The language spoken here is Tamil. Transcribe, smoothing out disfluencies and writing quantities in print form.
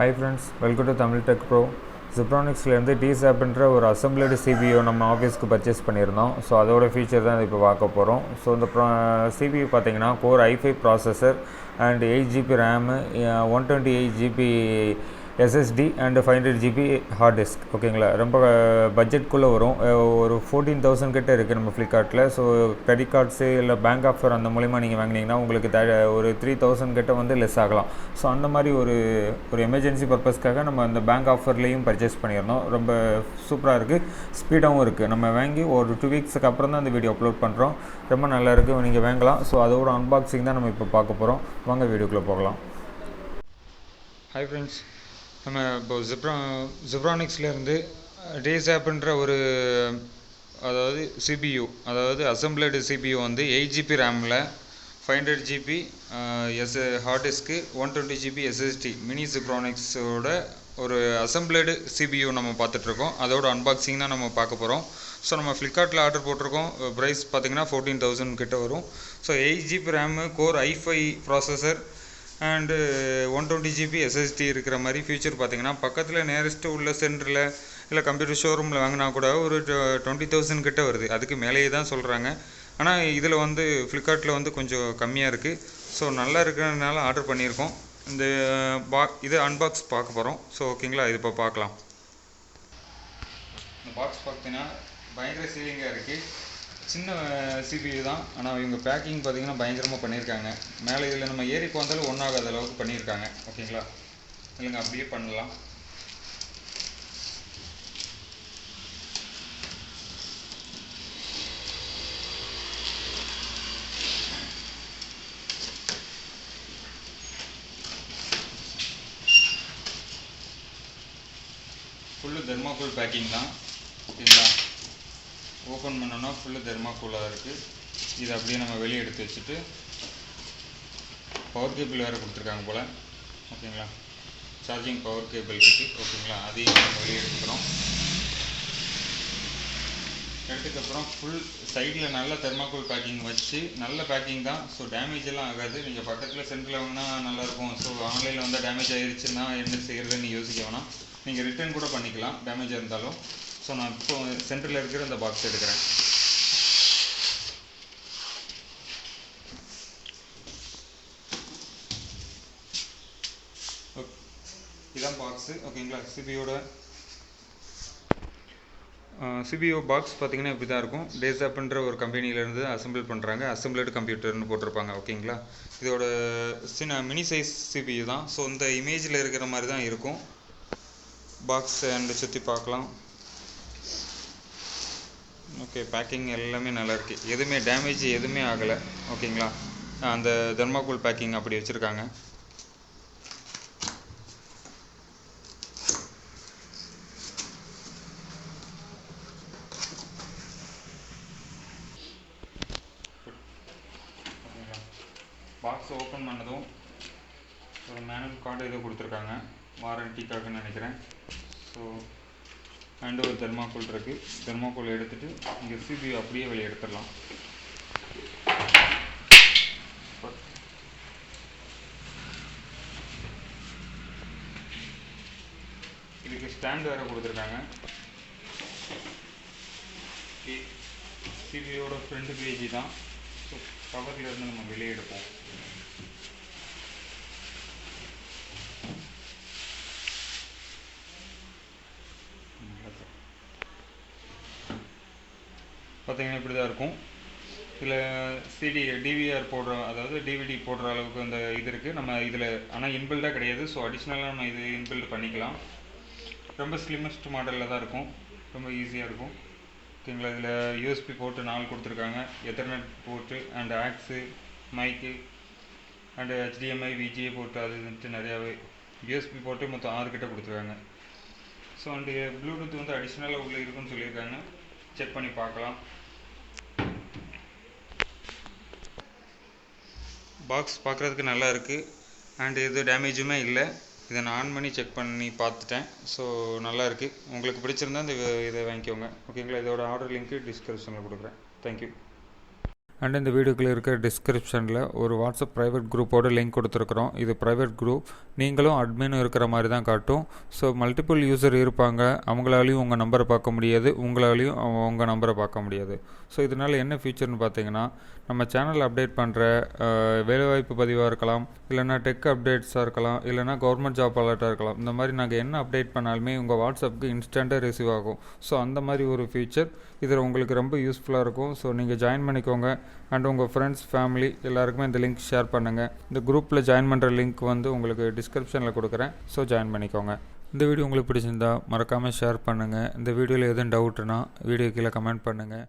Hi friends, welcome to Tamil Techpro. Zebronics DZAB ஒரு assembled CBU நம்ம ஆஃபீஸ்க்கு பர்ச்சேஸ் பண்ணியிருந்தோம். ஸோ அதோட ஃபீச்சர் தான் இப்போ பார்க்க போகிறோம். ஸோ இந்த CPU பார்த்தீங்கன்னா core i5 processor and 8GB RAM, 128GB SSD and 500GB hard disk. ஓகேங்களா, ரொம்ப பட்ஜெட்குள்ளே வரும். ஒரு 14,000 கிட்ட இருக்குது நம்ம ஃப்ளிப்கார்ட்டில். ஸோ கிரெடிட் கார்ட்ஸு இல்லை பேங்க் ஆஃபர் அந்த மூலிமா நீங்கள் வாங்கினீங்கன்னா உங்களுக்கு ஒரு 3,000 கிட்ட வந்து லெஸ் ஆகலாம். ஸோ அந்த மாதிரி ஒரு எமர்ஜென்சி பர்பஸ்க்காக நம்ம அந்த பேங்க் ஆஃபர்லேயும் பர்ச்சேஸ் பண்ணியிருந்தோம். ரொம்ப சூப்பராக இருக்குது, ஸ்பீடாகவும் இருக்குது. நம்ம வாங்கி ஒரு 2 வீக்ஸுக்கு அப்புறம் தான் அந்த வீடியோ அப்லோட் பண்ணுறோம். ரொம்ப நல்லா இருக்குது, நீங்கள் வாங்கலாம். ஸோ அதோட அன்பாக்சிங் தான் நம்ம இப்போ பார்க்க போகிறோம். வாங்க வீடியோக்குள்ளே போகலாம். ஹாய் ஃப்ரெண்ட்ஸ், நம்ம இப்போ ஜெப்ரானிக்ஸ்லேருந்து DZABன்ற ஒரு அதாவது CBU, அதாவது அசம்பிளடு CPU வந்து 8GB ரேமில் 500GB hard disk 120GB SSD mini ஜெப்ரானிக்ஸோட ஒரு அசம்பிளடு CPU நம்ம பார்த்துட்ருக்கோம். அதோட அன்பாக்சிங் தான் நம்ம பார்க்க போகிறோம். ஸோ நம்ம ஃப்ளிப்கார்ட்டில் ஆர்டர் போட்டிருக்கோம். ப்ரைஸ் பார்த்திங்கன்னா 14,000 கிட்ட வரும். So 8GB RAM, core i5 processor and 120GB SSD இருக்கிற மாதிரி ஃபியூச்சர் பார்த்திங்கன்னா பக்கத்தில் நியரஸ்ட்டு உள்ள சென்டரில் இல்லை கம்ப்யூட்டர் ஷோரூமில் வாங்கினா கூட ஒரு 20,000 கிட்ட வருது. அதுக்கு மேலேயே தான் சொல்கிறாங்க. ஆனால் இதில் வந்து ஃப்ளிப்கார்ட்டில் வந்து கொஞ்சம் கம்மியாக இருக்குது. ஸோ நல்லா இருக்கிறதுனால ஆர்டர் பண்ணியிருக்கோம். இந்த இது அன்பாக்ஸ் பார்க்க போகிறோம். ஸோ ஓகேங்களா, இது இப்போ பார்க்கலாம். இந்த பாக்ஸ் பார்த்தீங்கன்னா பயங்கர சீலிங்காக இருக்குது. சின்ன CPU தான், ஆனால் இவங்க பேக்கிங் பார்த்திங்கன்னா பயங்கரமாக பண்ணியிருக்காங்க. மேலே இதில் நம்ம ஏறி போந்தாலும் ஒன்றாகாத அளவுக்கு பண்ணியிருக்காங்க. ஓகேங்களா, இல்லைங்க அப்படியே பண்ணலாம். ஃபுல்லு தெர்மாக்கோல் பேக்கிங் தான். ஓகேங்களா, ஓப்பன் பண்ணோன்னா ஃபுல்லு தெர்மாக்கோலாக இருக்குது. இது அப்படியே நம்ம வெளியே எடுத்து வச்சுட்டு பவர் கேபிள் வேறு கொடுத்துருக்காங்க போல். ஓகேங்களா, சார்ஜிங் பவர் கேபிள் இருக்குது. ஓகேங்களா, அதையும் நம்ம வெளியே எடுத்துக்கிறோம். எடுத்துக்கப்புறம் ஃபுல் சைடில் நல்ல தெர்மாக்கோல் பேக்கிங் வச்சு, நல்ல பேக்கிங் தான். ஸோ டேமேஜ் எல்லாம் ஆகாது. நீங்கள் பக்கத்தில் சென்டரில் வாங்கினா நல்லாயிருக்கும். ஸோ ஆன்லைனில் வந்து டேமேஜ் ஆகிடுச்சுன்னா என்ன செய்கிறதுன்னு யோசிக்க வேணாம். நீங்கள் ரிட்டர்ன் கூட பண்ணிக்கலாம் டேமேஜாக இருந்தாலும். ஸோ நான் இப்போ சென்டரில் இருக்கிற இந்த பாக்ஸ் எடுக்கிறேன். இதான் பாக்ஸு. ஓகேங்களா, CPU பாக்ஸ் பார்த்திங்கன்னா இப்படி தான் இருக்கும். DZABன்ற ஒரு கம்பெனியிலேருந்து அசம்பிள் பண்ணுறாங்க. அசம்பிளடு கம்ப்யூட்டர்னு போட்டிருப்பாங்க. ஓகேங்களா, இதோட மினி சைஸ் CPU தான். ஸோ இந்த இமேஜில் இருக்கிற மாதிரி தான் இருக்கும் பாக்ஸ். அண்ட் சுற்றி பார்க்கலாம். ஓகே, பேக்கிங் எல்லாமே நல்லா இருக்குது. எதுவுமே டேமேஜ் எதுவுமே ஆகலை. ஓகேங்களா, அந்த தெர்மாக்கோல் பேக்கிங் அப்படி வச்சுருக்காங்க. பாக்ஸ் ஓப்பன் பண்ணதும் ஒரு மேனுவல் கார்டு ஏதோ கொடுத்துருக்காங்க, வாரண்டிக்காகன்னு நினைக்கிறேன். ஸோ அண்டு ஒரு தெர்மாக்கோல் இருக்குது. தெர்மாக்கோல் எடுத்துகிட்டு இங்கே CPU அப்படியே வெளியே எடுத்துடலாம். இதுக்கு ஸ்டாண்ட் வேறு கொடுத்துருக்காங்க. CBUவோட ஃப்ரண்ட் பேஜ் தான். ஸோ கவர்லேருந்து நம்ம வெளியே எடுப்போம். பார்த்திங்கன்னா இப்படி தான் இருக்கும். இதில் DVR போடுற, அதாவது DVD போடுற அளவுக்கு அந்த இது இருக்குது நம்ம இதில். ஆனால் இன்பில்டாக கிடையாது. ஸோ அடிஷ்னலாக நம்ம இது இன்பில்ட் பண்ணிக்கலாம். ரொம்ப ஸ்லிம்மஸ்ட் மாடலில் தான் இருக்கும். ரொம்ப ஈஸியாக இருக்கும். ஓகேங்களா, இதில் USB போர்ட்டு 4 கொடுத்துருக்காங்க. Ethernet port and aux, mic and HDMI, VGA port, அது வந்துட்டு நிறையாவே USB போர்ட்டு மொத்தம் 6 கிட்ட கொடுத்துருக்காங்க. ஸோ அண்டு ப்ளூடூத் வந்து அடிஷ்னலாக உள்ளே இருக்குன்னு சொல்லியிருக்காங்க. செக் பண்ணி பார்க்கலாம். பாக்ஸ் பார்க்குறதுக்கு நல்லா இருக்குது. அண்டு எது டேமேஜுமே இல்லை. இதை நான் ஆன் பண்ணி செக் பண்ணி பார்த்துட்டேன். ஸோ நல்லா இருக்குது. உங்களுக்கு பிடிச்சிருந்தா இதை வாங்கிக்கோங்க. ஓகேங்களா, இதோட ஆர்டர் லிங்க்கு டிஸ்கிரிப்ஷனில் கொடுக்குறேன். தேங்க்யூ. அண்ட் இந்த வீடியோக்குள்ள இருக்கிற டிஸ்கிரிப்ஷனில் ஒரு வாட்ஸ்அப் ப்ரைவேட் குரூப்போட லிங்க் கொடுத்துருக்குறோம். இது ப்ரைவேட் குரூப், நீங்களும் அட்மினும் இருக்கிற மாதிரி தான் காட்டும். ஸோ மல்டிபிள் யூசர் இருப்பாங்க, அவங்களாலையும் உங்கள் நம்பரை பார்க்க முடியாது, உங்களாலையும் உங்கள் நம்பரை பார்க்க முடியாது. ஸோ இதனால் என்ன ஃபீச்சர்னு பார்த்தீங்கன்னா, நம்ம சேனல் அப்டேட் பண்ணுற வேலைவாய்ப்பு பதிவாக இருக்கலாம், இல்லைனா டெக் அப்டேட்ஸாக இருக்கலாம், இல்லைனா கவர்மெண்ட் ஜாப் அலர்ட்டாக இருக்கலாம். இந்த மாதிரி நாங்கள் என்ன அப்டேட் பண்ணாலுமே உங்கள் வாட்ஸ்அப்புக்கு இன்ஸ்டண்ட்டாக ரிசீவ் ஆகும். ஸோ அந்த மாதிரி ஒரு ஃபீச்சர் இதில் உங்களுக்கு ரொம்ப யூஸ்ஃபுல்லாக இருக்கும். ஸோ நீங்கள் ஜாயின் பண்ணிக்கோங்க. அண்ட் உங்கள் ஃப்ரெண்ட்ஸ், ஃபேமிலி எல்லாருக்குமே இந்த லிங்க் ஷேர் பண்ணுங்கள். இந்த குரூப்பில் ஜாயின் பண்ணுற லிங்க் வந்து உங்களுக்கு டிஸ்கிரிப்ஷனில் கொடுக்குறேன். ஸோ ஜாயின் பண்ணிக்கோங்க. இந்த வீடியோ உங்களுக்கு பிடிச்சிருந்தா மறக்காமல் ஷேர் பண்ணுங்கள். இந்த வீடியோவில் எதுவும் டவுட்னா வீடியோ கீழே கமெண்ட் பண்ணுங்கள்.